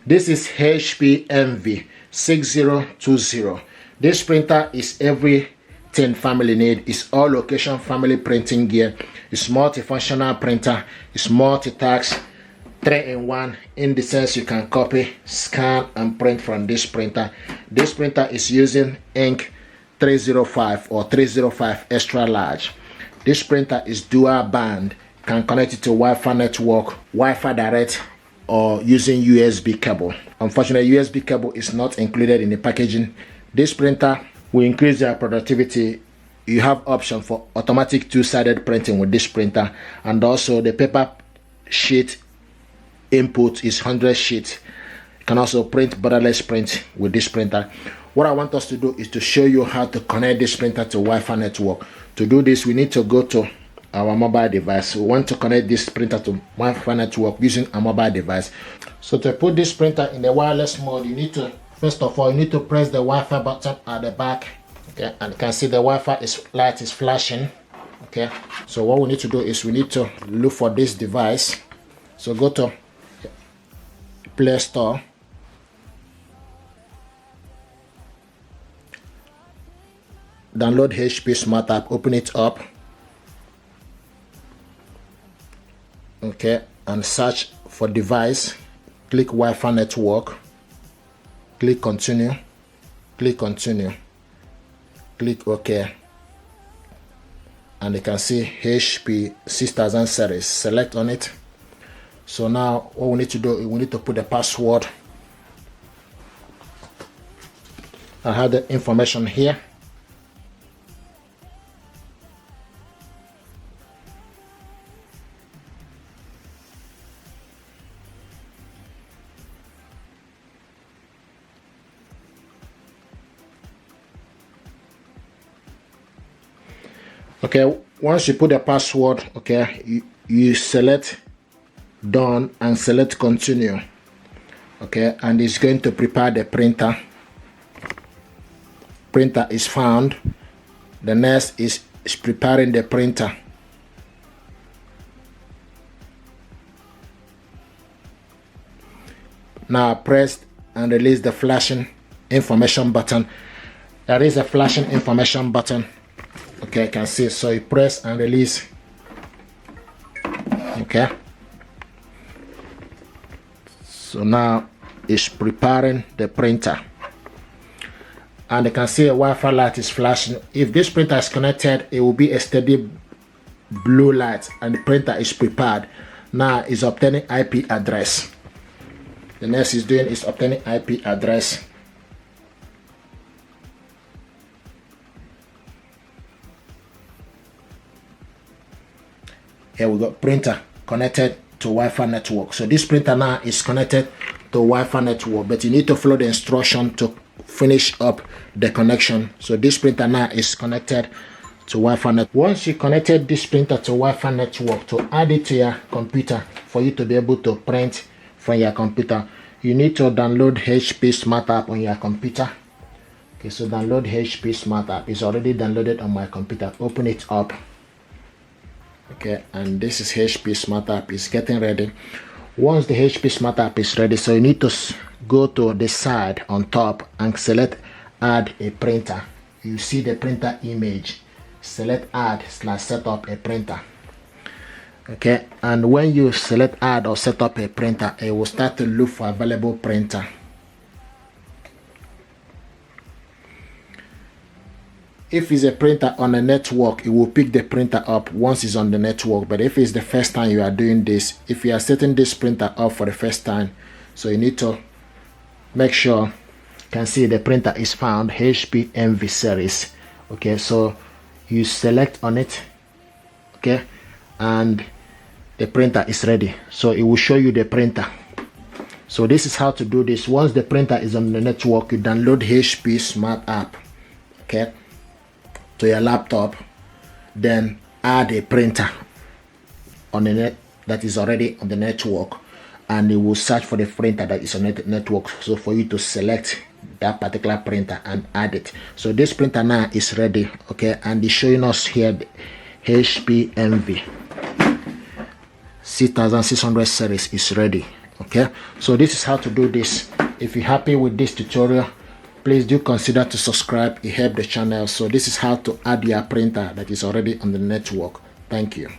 This is HP Envy 6020. This printer is everything family need. It's all location family printing gear. It's multifunctional printer. It's multitask, 3-in-1, in the sense you can copy, scan, and print from this printer. This printer is using ink 305 or 305 extra large. This printer is dual band, can connect it to Wi-Fi network, Wi-Fi direct, or using USB cable. Unfortunately, USB cable is not included in the packaging. This printer will increase your productivity. You have option for automatic two-sided printing with this printer, and also the paper sheet input is 100 sheets. You can also print borderless print with this printer. What I want us to do is to show you how to connect this printer to Wi-Fi network. To do this, we need to go to our mobile device. We want to connect this printer to Wi-Fi network using a mobile device. So to put this printer in the wireless mode, you need to, first of all, you need to press the Wi-Fi button at the back. Okay, and you can see the Wi-Fi light is flashing. Okay, so what we need to do is we need to look for this device. So go to Play Store. Download HP Smart App, open it up. Okay, and search for device. Click Wi-Fi network. Click continue. Click continue. Click OK. And you can see HP 6000 series. Select on it. So now what we need to do is we need to put the password. I have the information here. Okay, once you put the password, okay, you select done and select continue. Okay, and it's going to prepare the printer. Printer is found. The next is preparing the printer. Now press and release the flashing information button. There is a flashing information button. Okay, I can see. So you press and release. Okay. So now it's preparing the printer. And you can see a Wi-Fi light is flashing. If this printer is connected, it will be a steady blue light and the printer is prepared. Now it's obtaining IP address. The next is doing is obtaining IP address. Here we got printer connected to Wi-Fi network. So this printer now is connected to Wi-Fi network, but you need to follow the instruction to finish up the connection. So this printer now is connected to Wi-Fi network. Once you connected this printer to Wi-Fi network, to add it to your computer for you to be able to print from your computer, you need to download HP Smart App on your computer. Okay, so download HP Smart App. It's already downloaded on my computer. Open it up. Okay, and this is HP Smart App. It's getting ready. Once the HP Smart App is ready, so you need to go to the side on top and select add a printer. You see the printer image. Select add/set up a printer. Okay, and when you select add or set up a printer, it will start to look for available printer. If it's a printer on a network, it will pick the printer up once it's on the network. But if it's the first time you are doing this, if you are setting this printer up for the first time, so you need to make sure you can see the printer is found, HP Envy series. Okay, so you select on it. Okay, and the printer is ready. So it will show you the printer. So this is how to do this. Once the printer is on the network, you download HP Smart App. Okay, to your laptop, then add a printer on the net that is already on the network, and it will search for the printer that is on the network. So for you to select that particular printer and add it. So this printer now is ready. Okay, and it's showing us here the HP Envy 6600 series is ready. Okay, so this is how to do this. If you're happy with this tutorial, please do consider to subscribe. It helps the channel. So this is how to add your printer that is already on the network. Thank you.